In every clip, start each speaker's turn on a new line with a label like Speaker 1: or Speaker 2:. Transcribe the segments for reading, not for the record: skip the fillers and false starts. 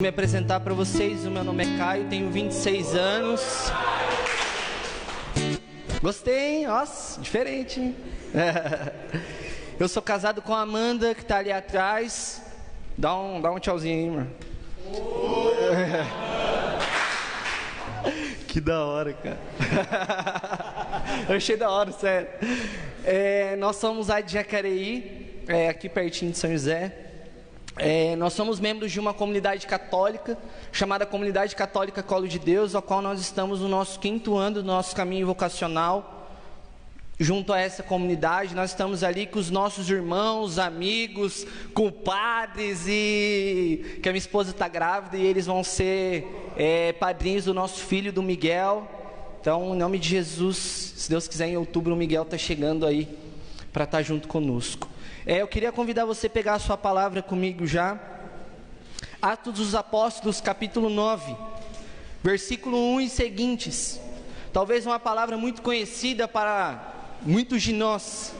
Speaker 1: Me apresentar para vocês, o meu nome é Caio, tenho 26 anos. Gostei, hein? Nossa, diferente, hein? Eu sou casado com a Amanda, que está ali atrás. Dá um tchauzinho aí, mano. Que da hora, cara. Eu achei da hora, sério. Nós somos lá de Jacareí, aqui pertinho de São José. Nós somos membros de uma comunidade católica, chamada Comunidade Católica Colo de Deus, a qual nós estamos no nosso 5º ano do nosso caminho vocacional. Junto a essa comunidade, nós estamos ali com os nossos irmãos, amigos, compadres, e que a minha esposa está grávida e eles vão ser padrinhos do nosso filho, do Miguel. Então, em nome de Jesus, se Deus quiser, em outubro o Miguel está chegando aí para estar junto conosco. Eu queria convidar você a pegar a sua palavra comigo já. Atos dos Apóstolos, capítulo 9, versículo 1 e seguintes. Talvez uma palavra muito conhecida para muitos de nós.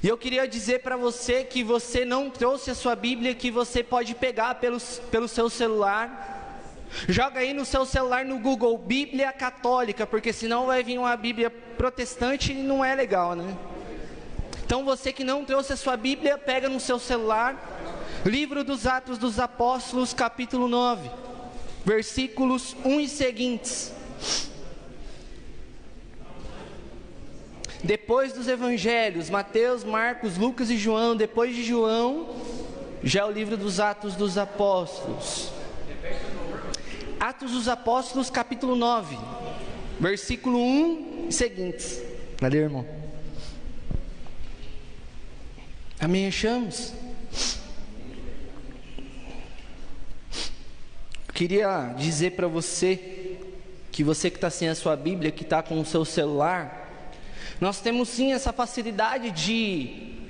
Speaker 1: E eu queria dizer para você que você não trouxe a sua Bíblia, que você pode pegar pelo seu celular. Joga aí no seu celular no Google, Bíblia Católica, porque senão vai vir uma Bíblia protestante e não é legal, né? Então você que não trouxe a sua Bíblia, pega no seu celular, livro dos Atos dos Apóstolos, capítulo 9, versículos 1 e seguintes. Depois dos evangelhos, Mateus, Marcos, Lucas e João, depois de João, já é o livro dos Atos dos Apóstolos. Atos dos Apóstolos, capítulo 9, versículo 1 e seguintes. Valeu, irmão. Amém, achamos? Queria dizer para você que está sem a sua Bíblia, que está com o seu celular, nós temos sim essa facilidade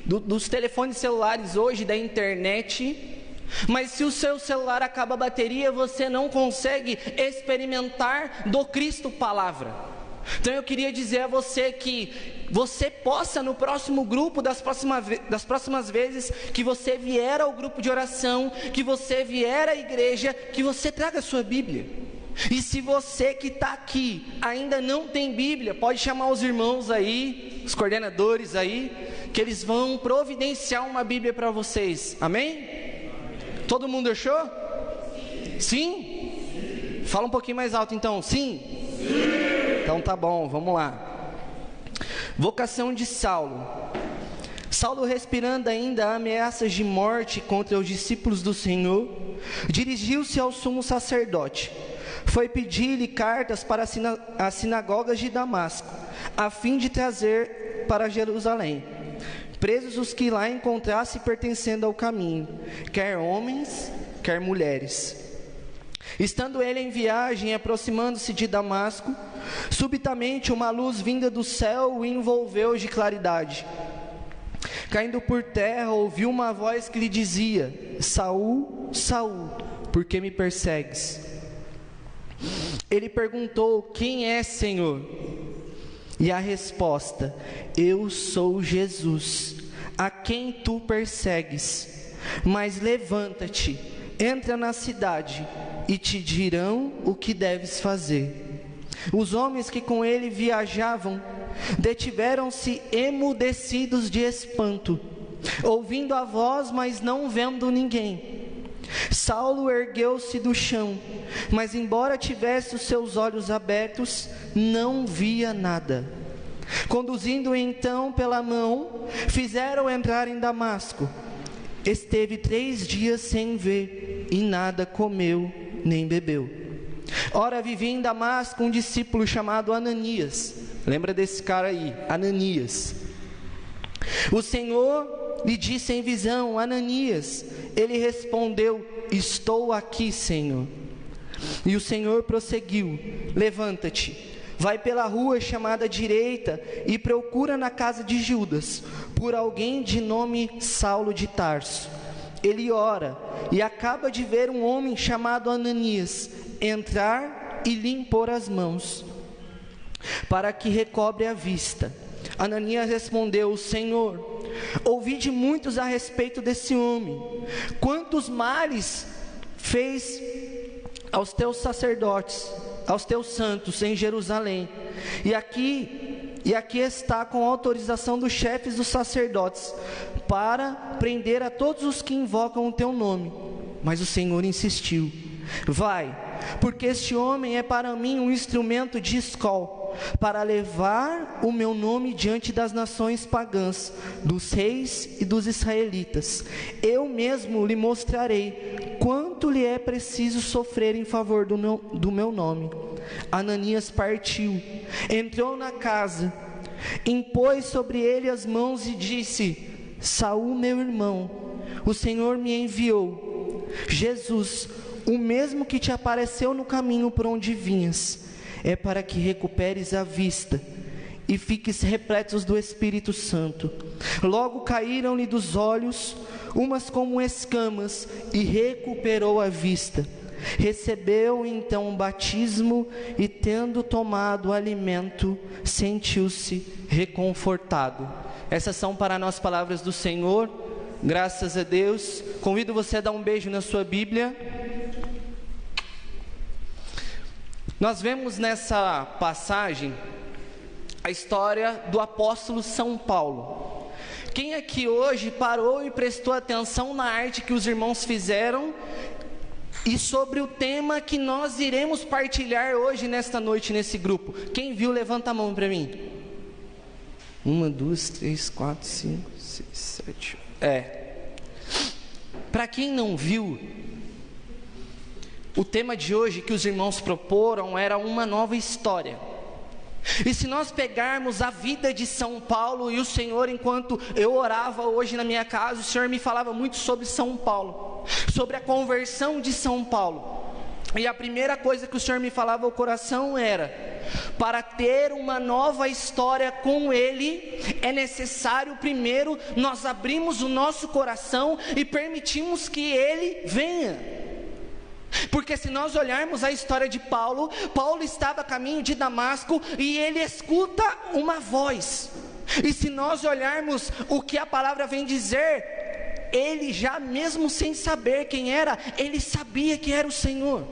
Speaker 1: dos telefones celulares hoje, da internet, mas se o seu celular acaba a bateria, você não consegue experimentar do Cristo Palavra. Então eu queria dizer a você que você possa no próximo grupo, das próximas vezes que você vier ao grupo de oração, que você vier à igreja, que você traga a sua Bíblia. E se você que está aqui ainda não tem Bíblia, pode chamar os irmãos aí, os coordenadores aí, que eles vão providenciar uma Bíblia para vocês. Amém? Todo mundo achou? Sim? Fala um pouquinho mais alto então. Sim? Então tá bom, vamos lá. Vocação de Saulo. Saulo, respirando ainda ameaças de morte contra os discípulos do Senhor, dirigiu-se ao sumo sacerdote. Foi pedir-lhe cartas para as sinagogas de Damasco, a fim de trazer para Jerusalém presos os que lá encontrasse pertencendo ao caminho, quer homens, quer mulheres. Estando ele em viagem, aproximando-se de Damasco, subitamente uma luz vinda do céu o envolveu de claridade. Caindo por terra, ouviu uma voz que lhe dizia: Saul, Saul, por que me persegues? Ele perguntou: quem é, Senhor? E a resposta: eu sou Jesus, a quem tu persegues. Mas levanta-te, entra na cidade, e te dirão o que deves fazer. Os homens que com ele viajavam detiveram-se emudecidos de espanto, ouvindo a voz, mas não vendo ninguém. Saulo ergueu-se do chão, mas embora tivesse os seus olhos abertos, não via nada. Conduzindo-o então pela mão, fizeram entrar em Damasco. Esteve 3 dias sem ver, e nada comeu nem bebeu. Ora, vivia em Damasco um discípulo chamado Ananias. Lembra desse cara aí, Ananias? O Senhor lhe disse em visão: Ananias. Ele respondeu: estou aqui, Senhor. E o Senhor prosseguiu: levanta-te, vai pela rua chamada direita e procura na casa de Judas por alguém de nome Saulo de Tarso. Ele ora e acaba de ver um homem chamado Ananias entrar e lhe impor as mãos, para que recobre a vista. Ananias respondeu: Senhor, ouvi de muitos a respeito desse homem, quantos males fez aos teus sacerdotes, aos teus santos em Jerusalém. E aqui está com autorização dos chefes dos sacerdotes, para prender a todos os que invocam o teu nome. Mas o Senhor insistiu: vai, porque este homem é para mim um instrumento de escol, para levar o meu nome diante das nações pagãs, dos reis e dos israelitas. Eu mesmo lhe mostrarei quanto lhe é preciso sofrer em favor do meu nome. Ananias partiu, entrou na casa, impôs sobre ele as mãos e disse: Saul, meu irmão, o Senhor me enviou, Jesus, o mesmo que te apareceu no caminho por onde vinhas, é para que recuperes a vista e fiques repletos do Espírito Santo. Logo caíram-lhe dos olhos umas como escamas, e recuperou a vista. Recebeu então o batismo, e tendo tomado alimento, sentiu-se reconfortado. Essas são para nós palavras do Senhor, graças a Deus. Convido você a dar um beijo na sua Bíblia. Nós vemos nessa passagem a história do apóstolo São Paulo. Quem aqui hoje parou e prestou atenção na arte que os irmãos fizeram e sobre o tema que nós iremos partilhar hoje, nesta noite, nesse grupo? Quem viu, levanta a mão para mim. 1, 2, 3, 4, 5, 6, 7. Para quem não viu, o tema de hoje que os irmãos proporam era uma nova história. E se nós pegarmos a vida de São Paulo, e o Senhor, enquanto eu orava hoje na minha casa, o Senhor me falava muito sobre São Paulo, sobre a conversão de São Paulo. E a primeira coisa que o Senhor me falava ao coração era: para ter uma nova história com Ele, é necessário primeiro nós abrirmos o nosso coração e permitirmos que Ele venha. Porque se nós olharmos a história de Paulo, Paulo estava a caminho de Damasco e ele escuta uma voz. E se nós olharmos o que a palavra vem dizer, ele já mesmo sem saber quem era, ele sabia que era o Senhor.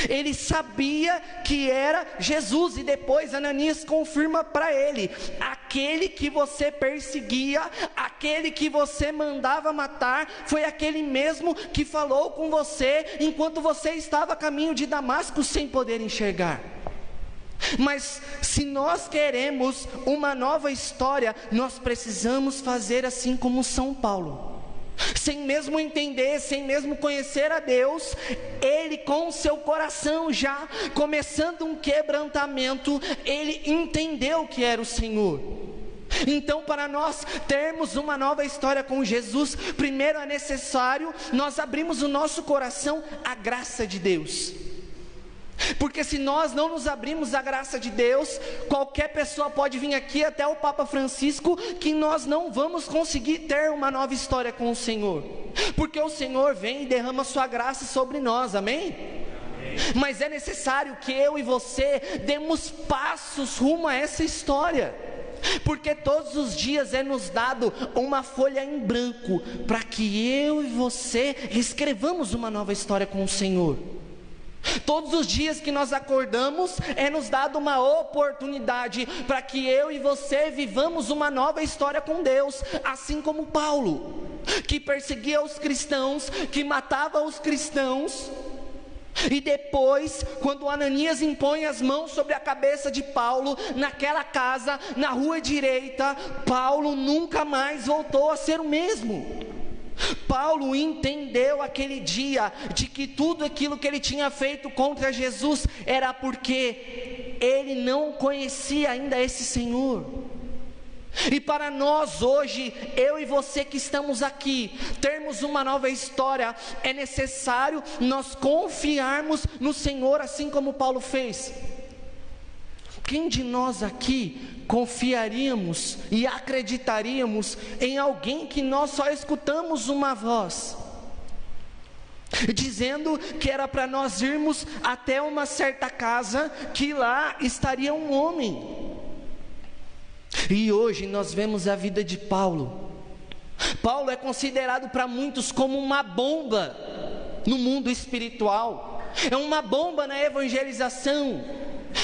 Speaker 1: Ele sabia que era Jesus, e depois Ananias confirma para ele: aquele que você perseguia, aquele que você mandava matar, foi aquele mesmo que falou com você enquanto você estava a caminho de Damasco sem poder enxergar. Mas se nós queremos uma nova história, nós precisamos fazer assim como São Paulo. Sem mesmo entender, sem mesmo conhecer a Deus, ele com o seu coração já começando um quebrantamento, ele entendeu que era o Senhor. Então, para nós termos uma nova história com Jesus, primeiro é necessário nós abrirmos o nosso coração à graça de Deus. Porque se nós não nos abrimos à graça de Deus, qualquer pessoa pode vir aqui, até o Papa Francisco, que nós não vamos conseguir ter uma nova história com o Senhor. Porque o Senhor vem e derrama sua graça sobre nós, amém? Mas é necessário que eu e você demos passos rumo a essa história. Porque todos os dias é nos dado uma folha em branco, para que eu e você escrevamos uma nova história com o Senhor. Todos os dias que nós acordamos, é nos dado uma oportunidade para que eu e você vivamos uma nova história com Deus, assim como Paulo, que perseguia os cristãos, que matava os cristãos. E depois, quando Ananias impõe as mãos sobre a cabeça de Paulo, naquela casa, na rua direita, Paulo nunca mais voltou a ser o mesmo. Paulo entendeu aquele dia de que tudo aquilo que ele tinha feito contra Jesus era porque ele não conhecia ainda esse Senhor. E para nós hoje, eu e você que estamos aqui, termos uma nova história, é necessário nós confiarmos no Senhor, assim como Paulo fez. Quem de nós aqui confiaríamos e acreditaríamos em alguém que nós só escutamos uma voz, dizendo que era para nós irmos até uma certa casa, que lá estaria um homem? E hoje nós vemos a vida de Paulo. Paulo é considerado para muitos como uma bomba, no mundo espiritual, é uma bomba na evangelização.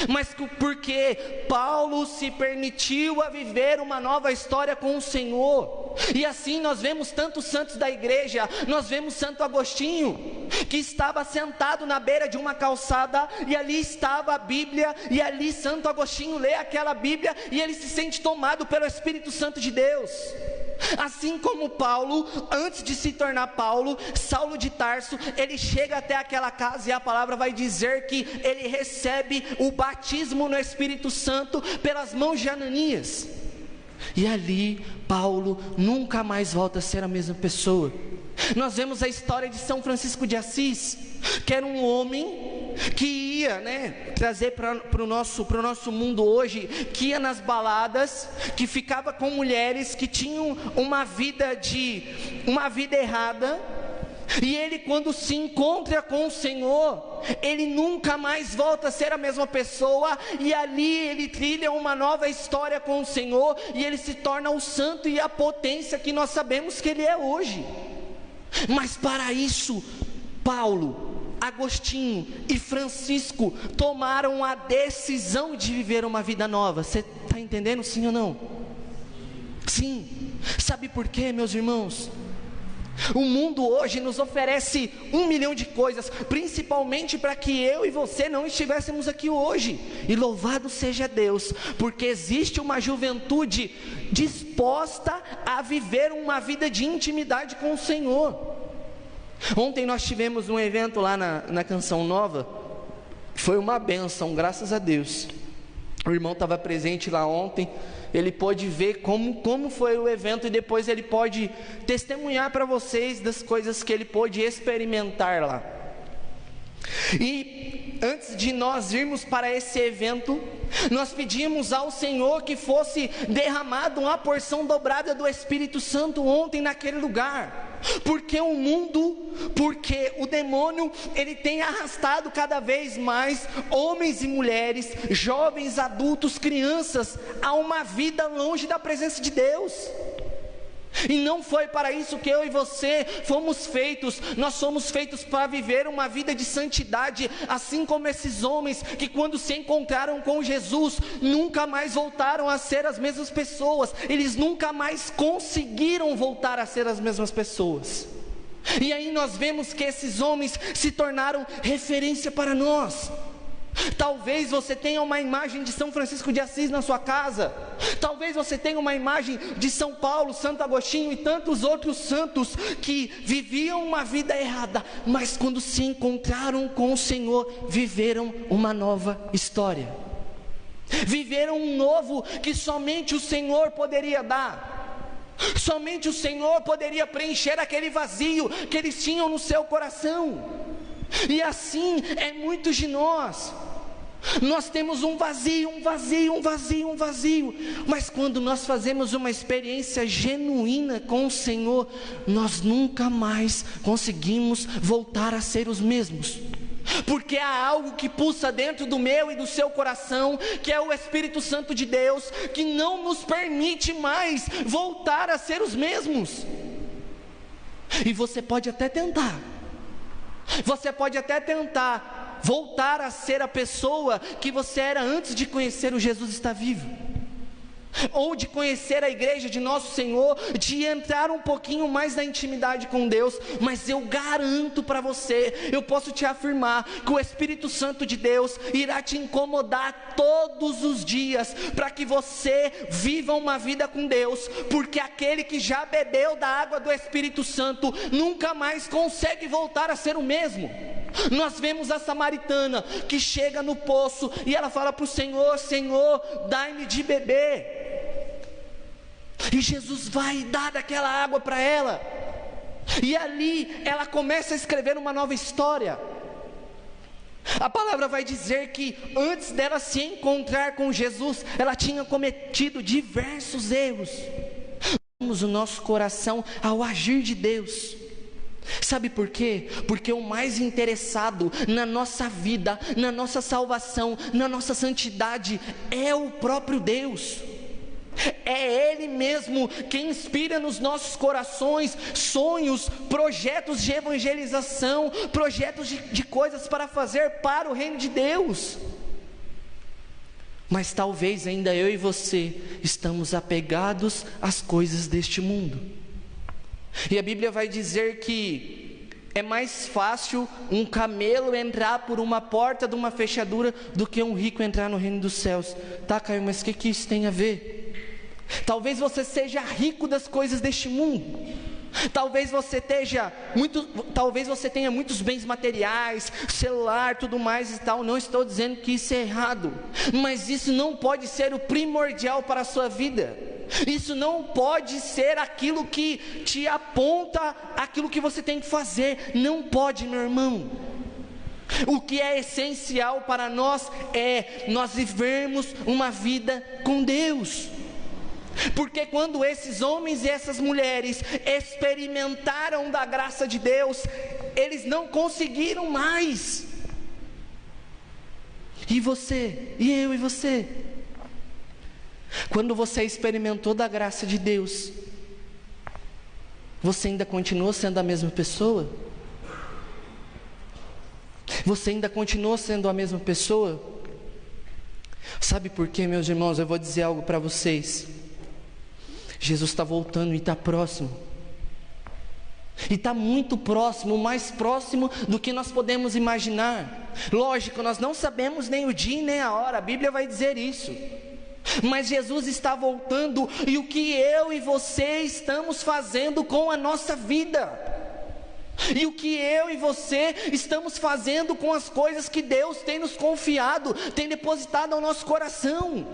Speaker 1: Mas porque Paulo se permitiu a viver uma nova história com o Senhor. E assim nós vemos tantos santos da igreja. Nós vemos Santo Agostinho, que estava sentado na beira de uma calçada, e ali estava a Bíblia, e ali Santo Agostinho lê aquela Bíblia, e ele se sente tomado pelo Espírito Santo de Deus. Assim como Paulo, antes de se tornar Paulo, Saulo de Tarso, ele chega até aquela casa, e a palavra vai dizer que ele recebe o batismo no Espírito Santo pelas mãos de Ananias. E ali Paulo nunca mais volta a ser a mesma pessoa. Nós vemos a história de São Francisco de Assis, que era um homem que ia, trazer para o nosso mundo hoje, que ia nas baladas, que ficava com mulheres que tinham uma vida errada. E ele, quando se encontra com o Senhor, ele nunca mais volta a ser a mesma pessoa, e ali ele trilha uma nova história com o Senhor, e ele se torna o santo e a potência que nós sabemos que ele é hoje. Mas para isso, Paulo, Agostinho e Francisco tomaram a decisão de viver uma vida nova. Você está entendendo, sim ou não? Sim. Sabe por quê, meus irmãos? O mundo hoje nos oferece 1 milhão de coisas, principalmente para que eu e você não estivéssemos aqui hoje. E louvado seja Deus, porque existe uma juventude disposta a viver uma vida de intimidade com o Senhor. Ontem nós tivemos um evento lá na Canção Nova, foi uma bênção, graças a Deus. O irmão estava presente lá ontem, ele pôde ver como foi o evento, e depois ele pode testemunhar para vocês das coisas que ele pôde experimentar lá. E antes de nós irmos para esse evento, nós pedimos ao Senhor que fosse derramado uma porção dobrada do Espírito Santo ontem naquele lugar. Porque porque o demônio, ele tem arrastado cada vez mais homens e mulheres, jovens, adultos, crianças, a uma vida longe da presença de Deus. E não foi para isso que eu e você fomos feitos. Nós somos feitos para viver uma vida de santidade, assim como esses homens que, quando se encontraram com Jesus, nunca mais voltaram a ser as mesmas pessoas. Eles nunca mais conseguiram voltar a ser as mesmas pessoas. E aí nós vemos que esses homens se tornaram referência para nós. Talvez você tenha uma imagem de São Francisco de Assis na sua casa. Talvez você tenha uma imagem de São Paulo, Santo Agostinho e tantos outros santos que viviam uma vida errada, mas quando se encontraram com o Senhor, viveram uma nova história. Viveram um novo que somente o Senhor poderia dar. Somente o Senhor poderia preencher aquele vazio que eles tinham no seu coração. E assim é muitos de nós. Nós temos um vazio, mas quando nós fazemos uma experiência genuína com o Senhor, nós nunca mais conseguimos voltar a ser os mesmos. Porque há algo que pulsa dentro do meu e do seu coração, que é o Espírito Santo de Deus, que não nos permite mais voltar a ser os mesmos. E você pode até tentar voltar a ser a pessoa que você era antes de conhecer o Jesus está vivo, ou de conhecer a igreja de nosso Senhor, de entrar um pouquinho mais na intimidade com Deus. Mas eu garanto para você, eu posso te afirmar, que o Espírito Santo de Deus irá te incomodar todos os dias, para que você viva uma vida com Deus, porque aquele que já bebeu da água do Espírito Santo, nunca mais consegue voltar a ser o mesmo. Nós vemos a samaritana, que chega no poço, e ela fala para o Senhor: Senhor, dai-me de beber. E Jesus vai dar daquela água para ela, e ali ela começa a escrever uma nova história. A palavra vai dizer que antes dela se encontrar com Jesus, ela tinha cometido diversos erros. Vamos o nosso coração ao agir de Deus. Sabe por quê? Porque o mais interessado na nossa vida, na nossa salvação, na nossa santidade, é o próprio Deus. É Ele mesmo quem inspira nos nossos corações sonhos, projetos de evangelização, projetos de coisas para fazer para o reino de Deus. Mas talvez ainda eu e você estamos apegados às coisas deste mundo. E a Bíblia vai dizer que é mais fácil um camelo entrar por uma porta de uma fechadura do que um rico entrar no reino dos céus. Tá, Caio, mas o que isso tem a ver? Talvez você seja rico das coisas deste mundo. Talvez você tenha muitos bens materiais, celular, tudo mais e tal. Não estou dizendo que isso é errado, mas isso não pode ser o primordial para a sua vida. Isso não pode ser aquilo que te aponta aquilo que você tem que fazer. Não pode, meu irmão. O que é essencial para nós é nós vivermos uma vida com Deus. Porque quando esses homens e essas mulheres experimentaram da graça de Deus, eles não conseguiram mais. E você, e eu e você? Quando você experimentou da graça de Deus, você ainda continuou sendo a mesma pessoa? Você ainda continuou sendo a mesma pessoa? Sabe por quê, meus irmãos? Eu vou dizer algo para vocês. Jesus está voltando e está próximo. E está muito próximo, mais próximo do que nós podemos imaginar. Lógico, nós não sabemos nem o dia nem a hora, a Bíblia vai dizer isso. Mas Jesus está voltando, e o que eu e você estamos fazendo com a nossa vida? E o que eu e você estamos fazendo com as coisas que Deus tem nos confiado, tem depositado ao nosso coração?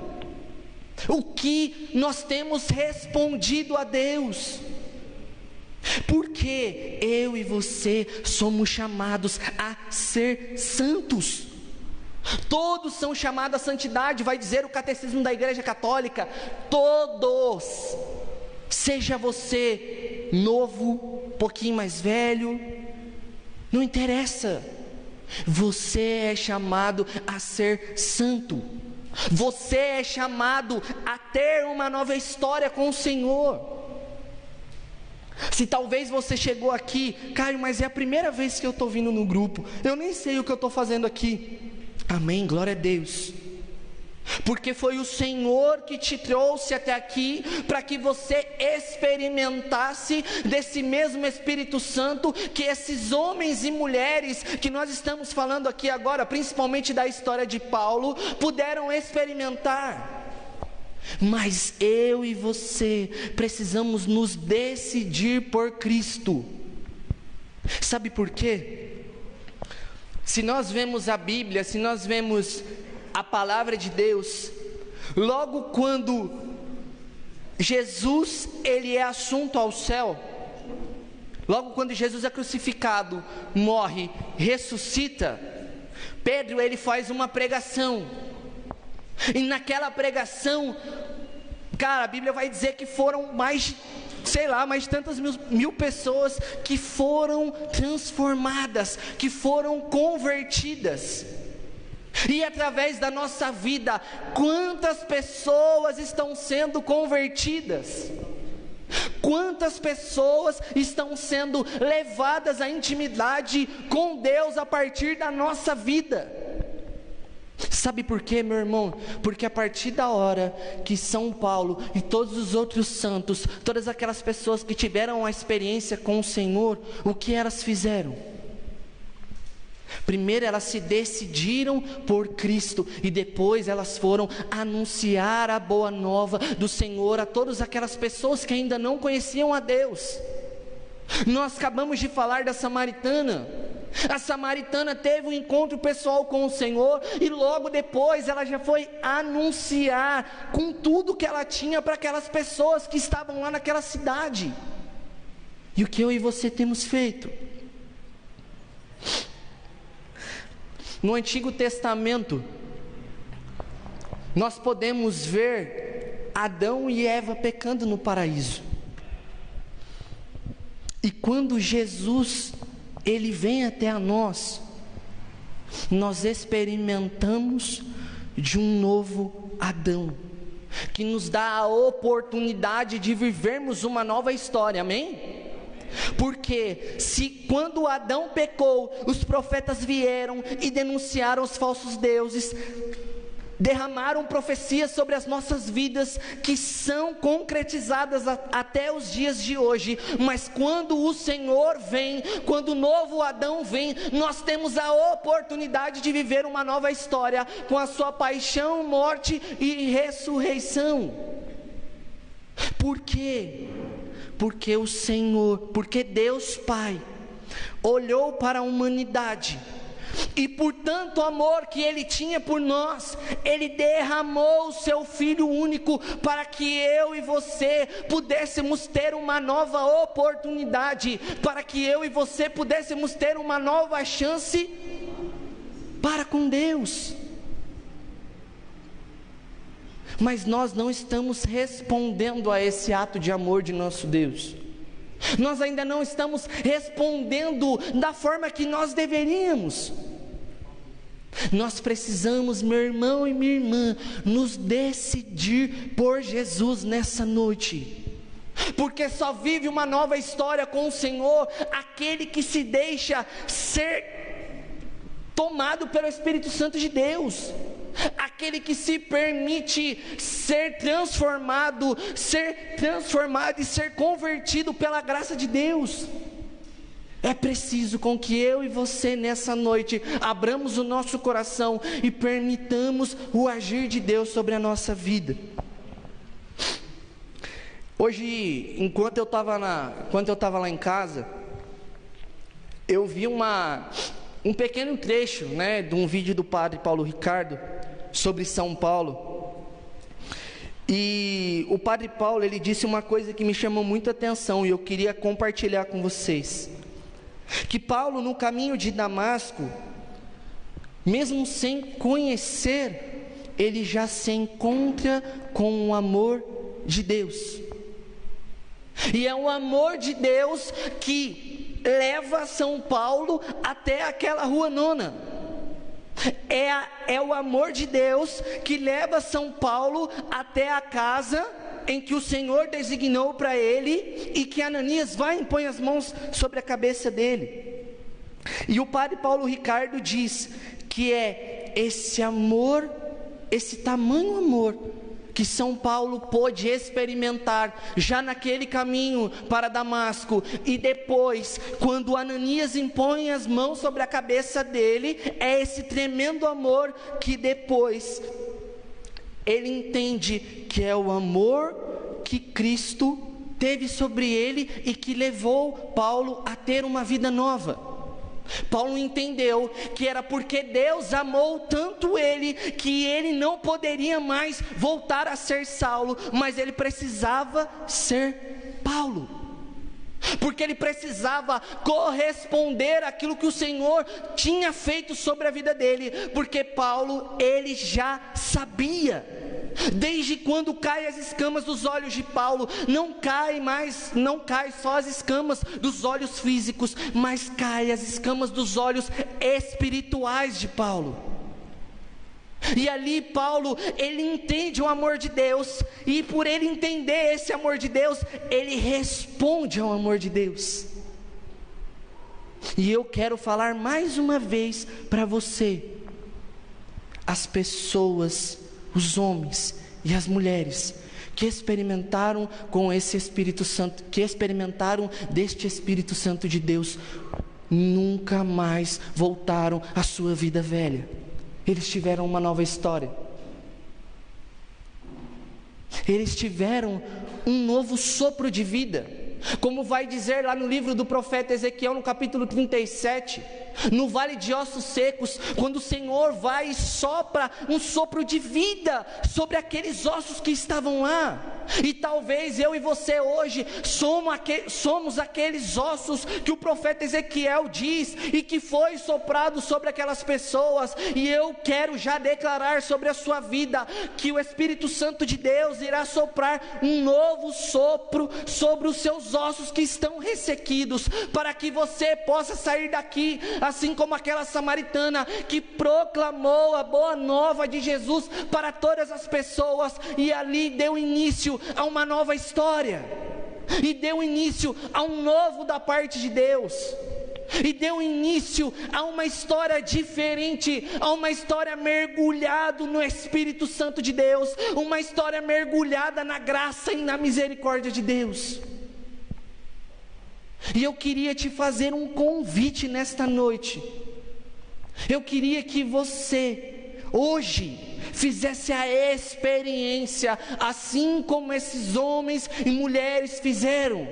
Speaker 1: O que nós temos respondido a Deus? Porque eu e você somos chamados a ser santos. Todos são chamados à santidade, vai dizer o catecismo da Igreja Católica. Todos. Seja você novo, pouquinho mais velho, não interessa. Você é chamado a ser santo. Você é chamado a ter uma nova história com o Senhor. Se talvez você chegou aqui, Caio, mas é a primeira vez que eu estou vindo no grupo, eu nem sei o que eu estou fazendo aqui. Amém, glória a Deus. Porque foi o Senhor que te trouxe até aqui, para que você experimentasse desse mesmo Espírito Santo que esses homens e mulheres que nós estamos falando aqui agora, principalmente da história de Paulo, puderam experimentar. Mas eu e você precisamos nos decidir por Cristo. Sabe por quê? Se nós vemos a Bíblia, se nós vemos a palavra de Deus, logo quando Jesus ele é assunto ao céu, logo quando Jesus é crucificado, morre, ressuscita, Pedro ele faz uma pregação, e naquela pregação, cara, a Bíblia vai dizer que foram mais de tantas mil pessoas que foram transformadas, que foram convertidas. E através da nossa vida, quantas pessoas estão sendo convertidas? Quantas pessoas estão sendo levadas à intimidade com Deus a partir da nossa vida? Sabe por quê, meu irmão? Porque a partir da hora que São Paulo e todos os outros santos, todas aquelas pessoas que tiveram a experiência com o Senhor, o que elas fizeram? Primeiro elas se decidiram por Cristo, e depois elas foram anunciar a boa nova do Senhor a todas aquelas pessoas que ainda não conheciam a Deus. Nós acabamos de falar da samaritana. A samaritana teve um encontro pessoal com o Senhor, e logo depois ela já foi anunciar com tudo que ela tinha para aquelas pessoas que estavam lá naquela cidade. E o que eu e você temos feito? No Antigo Testamento, nós podemos ver Adão e Eva pecando no paraíso. E quando Jesus, ele vem até a nós experimentamos de um novo Adão. que nos dá a oportunidade de vivermos uma nova história, amém? Porque se quando Adão pecou, os profetas vieram e denunciaram os falsos deuses, derramaram profecias sobre as nossas vidas, que são concretizadas até os dias de hoje, mas quando o Senhor vem, quando o novo Adão vem, nós temos a oportunidade de viver uma nova história, com a sua paixão, morte e ressurreição. Por quê? Porque Deus Pai olhou para a humanidade, e por tanto amor que Ele tinha por nós, Ele derramou o Seu Filho único, para que eu e você pudéssemos ter uma nova oportunidade, para que eu e você pudéssemos ter uma nova chance para com Deus. Mas nós não estamos respondendo a esse ato de amor de nosso Deus. Nós ainda não estamos respondendo da forma que nós deveríamos. Nós precisamos, meu irmão e minha irmã, nos decidir por Jesus nessa noite. Porque só vive uma nova história com o Senhor aquele que se deixa ser tomado pelo Espírito Santo de Deus, aquele que se permite ser transformado e ser convertido pela graça de Deus. É preciso com que eu e você nessa noite abramos o nosso coração e permitamos o agir de Deus sobre a nossa vida. Hoje, enquanto eu estava lá em casa, eu vi um pequeno trecho, de um vídeo do padre Paulo Ricardo sobre São Paulo. E o padre Paulo, ele disse uma coisa que me chamou muita atenção e eu queria compartilhar com vocês. Que Paulo, no caminho de Damasco, mesmo sem conhecer, ele já se encontra com o amor de Deus. E é o amor de Deus que leva São Paulo até aquela rua Nona. É o amor de Deus que leva São Paulo até a casa em que o Senhor designou para ele, e que Ananias vai e põe as mãos sobre a cabeça dele. E o padre Paulo Ricardo diz que é esse amor, esse tamanho amor, que São Paulo pôde experimentar já naquele caminho para Damasco, e depois, quando Ananias impõe as mãos sobre a cabeça dele, é esse tremendo amor que depois ele entende que é o amor que Cristo teve sobre ele e que levou Paulo a ter uma vida nova. Paulo entendeu que era porque Deus amou tanto ele, que ele não poderia mais voltar a ser Saulo, mas ele precisava ser Paulo, porque ele precisava corresponder àquilo que o Senhor tinha feito sobre a vida dele, porque Paulo, ele já sabia. Desde quando caem as escamas dos olhos de Paulo, não cai só as escamas dos olhos físicos, mas cai as escamas dos olhos espirituais de Paulo. E ali Paulo, ele entende o amor de Deus, e por ele entender esse amor de Deus, ele responde ao amor de Deus. E eu quero falar mais uma vez para você: as pessoas, os homens e as mulheres que experimentaram com esse Espírito Santo, que experimentaram deste Espírito Santo de Deus, nunca mais voltaram à sua vida velha. Eles tiveram uma nova história. Eles tiveram um novo sopro de vida. Como vai dizer lá no livro do profeta Ezequiel, no capítulo 37, no vale de ossos secos, quando o Senhor vai e sopra um sopro de vida sobre aqueles ossos que estavam lá. E talvez eu e você hoje somos aqueles ossos que o profeta Ezequiel diz e que foi soprado sobre aquelas pessoas. E eu quero já declarar sobre a sua vida que o Espírito Santo de Deus irá soprar um novo sopro sobre os seus ossos que estão ressequidos, para que você possa sair daqui assim como aquela samaritana que proclamou a boa nova de Jesus para todas as pessoas, e ali deu início a uma nova história, e deu início a um novo da parte de Deus, e deu início a uma história diferente, a uma história mergulhada no Espírito Santo de Deus, uma história mergulhada na graça e na misericórdia de Deus. E eu queria te fazer um convite nesta noite. Eu queria que você hoje fizesse a experiência, assim como esses homens e mulheres fizeram.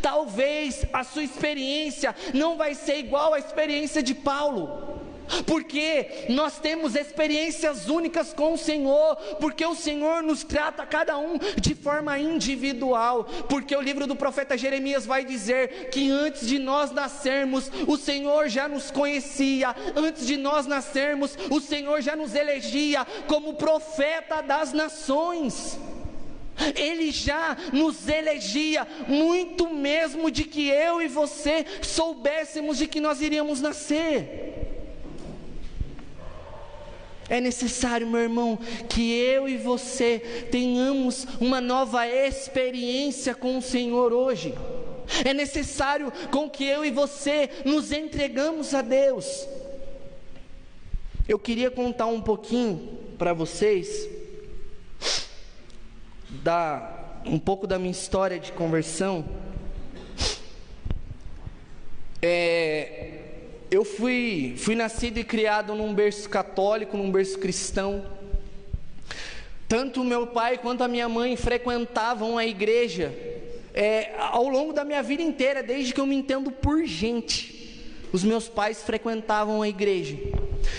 Speaker 1: Talvez a sua experiência não vai ser igual à experiência de Paulo, porque nós temos experiências únicas com o Senhor, porque o Senhor nos trata cada um de forma individual, porque o livro do profeta Jeremias vai dizer que antes de nós nascermos, o Senhor já nos conhecia, antes de nós nascermos, o Senhor já nos elegia como profeta das nações. Ele já nos elegia, muito mesmo de que eu e você soubéssemos de que nós iríamos nascer. É necessário, meu irmão, que eu e você tenhamos uma nova experiência com o Senhor hoje. É necessário com que eu e você nos entregamos a Deus. Eu queria contar um pouquinho para vocês, um pouco da minha história de conversão. Eu fui nascido e criado num berço católico, num berço cristão. Tanto o meu pai quanto a minha mãe frequentavam a igreja ao longo da minha vida inteira, desde que eu me entendo por gente. Os meus pais frequentavam a igreja.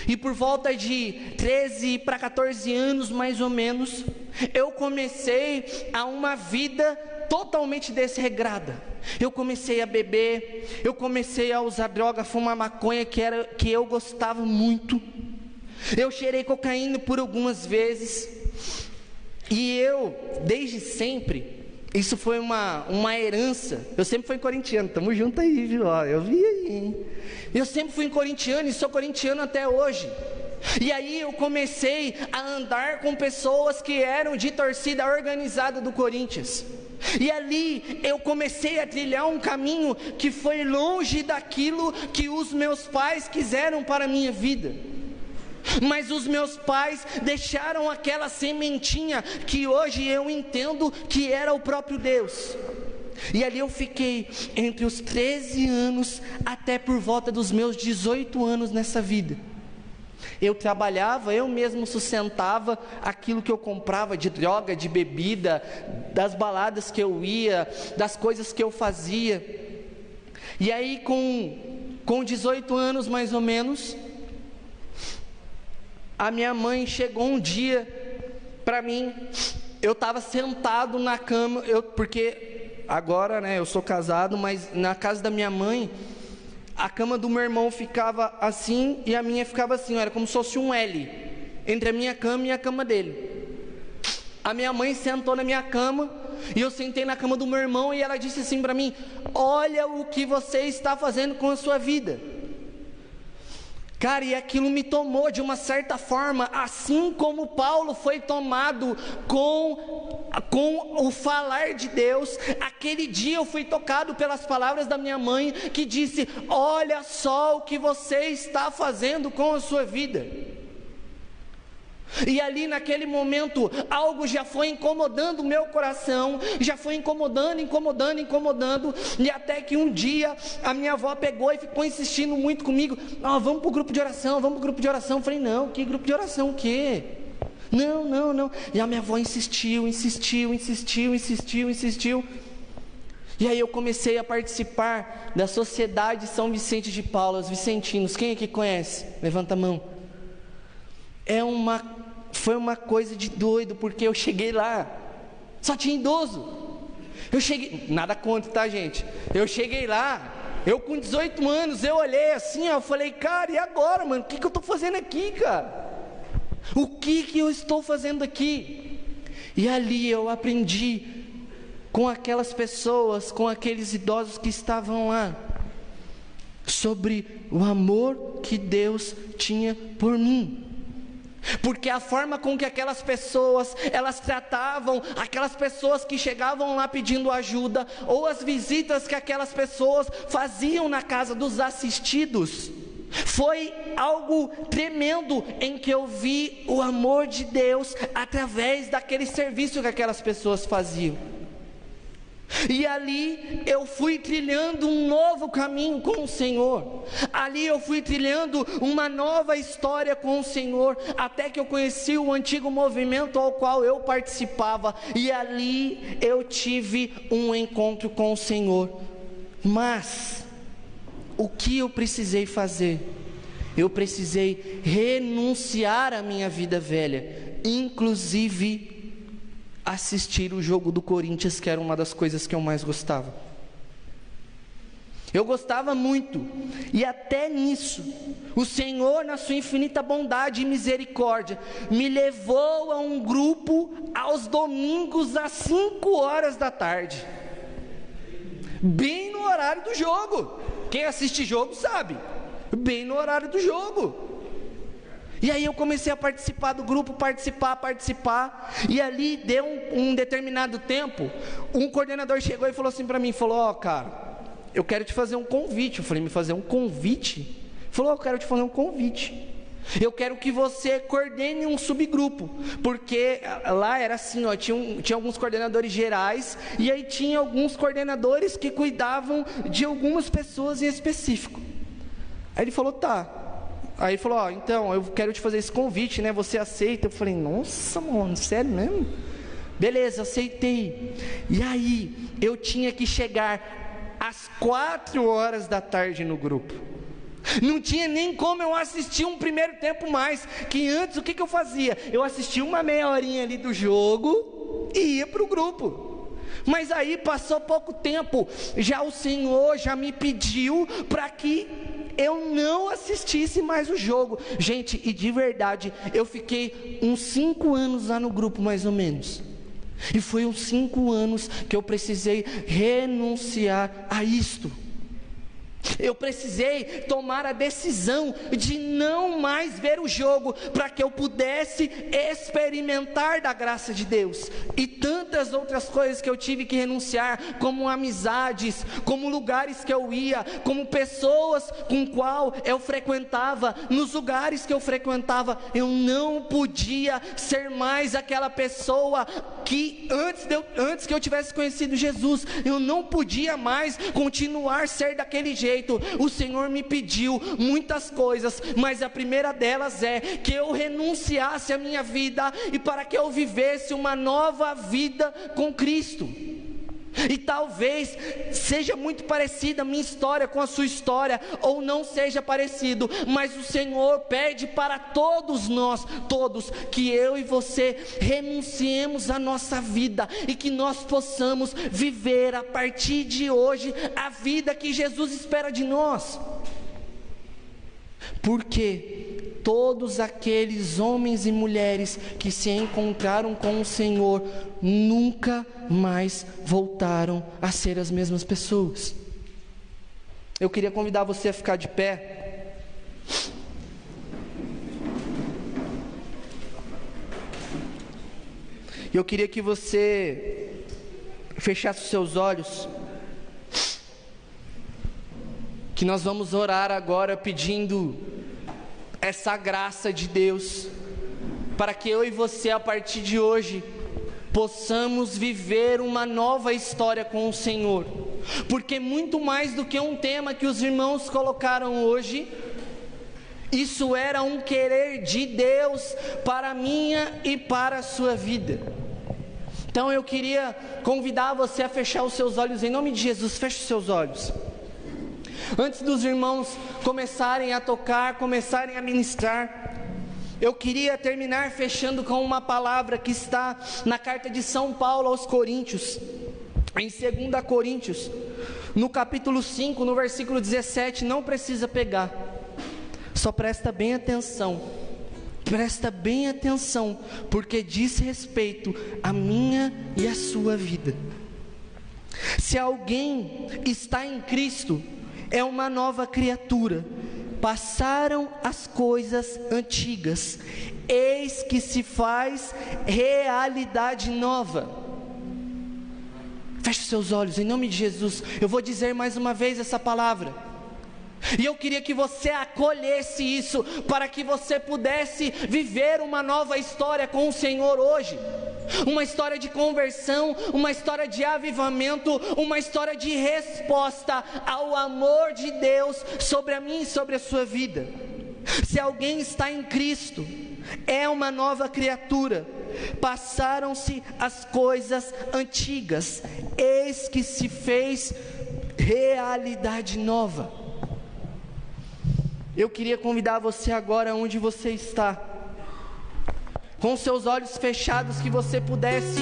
Speaker 1: E por volta de 13 para 14 anos, mais ou menos, eu comecei a uma vida totalmente desregrada. Eu comecei a beber, eu comecei a usar droga, fumar maconha, que eu gostava muito. Eu cheirei cocaína por algumas vezes. E eu, desde sempre, isso foi uma herança. Eu sempre fui corintiano, tamo junto aí, viu? Eu vi aí, hein? Eu sempre fui corintiano e sou corintiano até hoje. E aí eu comecei a andar com pessoas que eram de torcida organizada do Corinthians. E ali eu comecei a trilhar um caminho que foi longe daquilo que os meus pais quiseram para a minha vida. Mas os meus pais deixaram aquela sementinha que hoje eu entendo que era o próprio Deus. E ali eu fiquei entre os 13 anos até por volta dos meus 18 anos nessa vida. Eu trabalhava, eu mesmo sustentava aquilo que eu comprava de droga, de bebida, das baladas que eu ia, das coisas que eu fazia. E aí com 18 anos mais ou menos, a minha mãe chegou um dia para mim. Eu estava sentado na cama, porque agora, né, eu sou casado, mas na casa da minha mãe, a cama do meu irmão ficava assim e a minha ficava assim, era como se fosse um L entre a minha cama e a cama dele. A minha mãe sentou na minha cama e eu sentei na cama do meu irmão, e ela disse assim para mim: olha o que você está fazendo com a sua vida. Cara, e aquilo me tomou de uma certa forma, assim como Paulo foi tomado com o falar de Deus. Aquele dia eu fui tocado pelas palavras da minha mãe, que disse: olha só o que você está fazendo com a sua vida. E ali naquele momento, algo já foi incomodando o meu coração, já foi incomodando, e até que um dia, a minha avó pegou e ficou insistindo muito comigo: vamos para o grupo de oração, Eu falei: não, que grupo de oração, o quê? Não, e a minha avó insistiu, e aí eu comecei a participar da Sociedade São Vicente de Paulo, os vicentinos. Quem aqui conhece? Levanta a mão. Foi uma coisa de doido, porque eu cheguei lá só tinha idoso. Eu cheguei, nada contra, tá, gente? Eu cheguei lá, eu com 18 anos, eu olhei assim, eu falei, cara, e agora, mano? O que eu estou fazendo aqui, cara? O que eu estou fazendo aqui? E ali eu aprendi com aquelas pessoas, com aqueles idosos que estavam lá, sobre o amor que Deus tinha por mim. Porque a forma com que aquelas pessoas, elas tratavam aquelas pessoas que chegavam lá pedindo ajuda, ou as visitas que aquelas pessoas faziam na casa dos assistidos, foi algo tremendo, em que eu vi o amor de Deus através daquele serviço que aquelas pessoas faziam. E ali eu fui trilhando um novo caminho com o Senhor. Ali eu fui trilhando uma nova história com o Senhor, até que eu conheci o antigo movimento ao qual eu participava. E ali eu tive um encontro com o Senhor. Mas o que eu precisei fazer? Eu precisei renunciar à minha vida velha, inclusive assistir o jogo do Corinthians, que era uma das coisas que eu mais gostava. Eu gostava muito, e até nisso, o Senhor, na sua infinita bondade e misericórdia, me levou a um grupo aos domingos às 5 horas da tarde, bem no horário do jogo. Quem assiste jogo sabe, bem no horário do jogo. E aí eu comecei a participar do grupo, participar, e ali deu um determinado tempo, um coordenador chegou e falou assim para mim, falou, ó, cara, eu quero te fazer um convite. Eu falei, me fazer um convite? Ele falou, eu quero te fazer um convite, eu quero que você coordene um subgrupo, porque lá era assim, ó, tinha alguns coordenadores gerais, e aí tinha alguns coordenadores que cuidavam de algumas pessoas em específico. Aí ele falou, tá. Aí ele falou, ó, então, eu quero te fazer esse convite, né, você aceita? Eu falei, nossa, mano, sério mesmo? Beleza, aceitei. E aí, eu tinha que chegar às 4 horas da tarde no grupo. Não tinha nem como eu assistir um primeiro tempo mais, que antes o que eu fazia? Eu assistia uma meia horinha ali do jogo e ia para o grupo. Mas aí passou pouco tempo, já o Senhor já me pediu para que eu não assistisse mais o jogo. Gente, e de verdade, eu fiquei uns 5 anos lá no grupo mais ou menos. E foi uns 5 anos que eu precisei renunciar a isto. Eu precisei tomar a decisão de não mais ver o jogo, para que eu pudesse experimentar da graça de Deus. E tantas outras coisas que eu tive que renunciar, como amizades, como lugares que eu ia, como pessoas com qual eu frequentava. Nos lugares que eu frequentava, eu não podia ser mais aquela pessoa que antes que eu tivesse conhecido Jesus. Eu não podia mais continuar a ser daquele jeito. O Senhor me pediu muitas coisas, mas a primeira delas é que eu renunciasse a minha vida, e para que eu vivesse uma nova vida com Cristo. E talvez seja muito parecida a minha história com a sua história, ou não seja parecido, mas o Senhor pede para todos nós, todos, que eu e você renunciemos a nossa vida, e que nós possamos viver a partir de hoje a vida que Jesus espera de nós. Porque todos aqueles homens e mulheres que se encontraram com o Senhor nunca mais voltaram a ser as mesmas pessoas. Eu queria convidar você a ficar de pé. Eu queria que você fechasse os seus olhos, que nós vamos orar agora pedindo essa graça de Deus, para que eu e você, a partir de hoje, possamos viver uma nova história com o Senhor. Porque muito mais do que um tema que os irmãos colocaram hoje, isso era um querer de Deus para a minha e para a sua vida. Então eu queria convidar você a fechar os seus olhos, em nome de Jesus. Feche os seus olhos. Antes dos irmãos começarem a tocar, começarem a ministrar, Eu queria terminar fechando com uma palavra que está na carta de São Paulo aos Coríntios, em 2 Coríntios, no capítulo 5, no versículo 17, não precisa pegar, só presta bem atenção, porque diz respeito à minha e à sua vida. Se alguém está em Cristo, é uma nova criatura, passaram as coisas antigas, eis que se faz realidade nova. Feche seus olhos, em nome de Jesus. Eu vou dizer mais uma vez essa palavra, e eu queria que você acolhesse isso, para que você pudesse viver uma nova história com o Senhor hoje. Uma história de conversão, uma história de avivamento, uma história de resposta ao amor de Deus sobre a minha e sobre a sua vida. Se alguém está em Cristo, é uma nova criatura, passaram-se as coisas antigas, eis que se fez realidade nova. Eu queria convidar você agora, onde você está, com seus olhos fechados, que você pudesse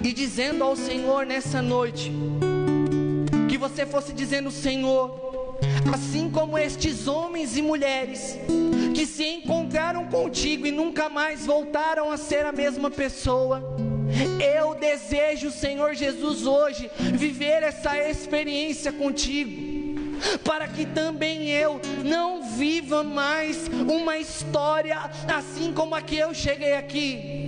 Speaker 1: ir dizendo ao Senhor nessa noite, que você fosse dizendo: Senhor, assim como estes homens e mulheres que se encontraram contigo e nunca mais voltaram a ser a mesma pessoa, eu desejo, Senhor Jesus, hoje viver essa experiência contigo, para que também eu não viva mais uma história assim como a que eu cheguei aqui.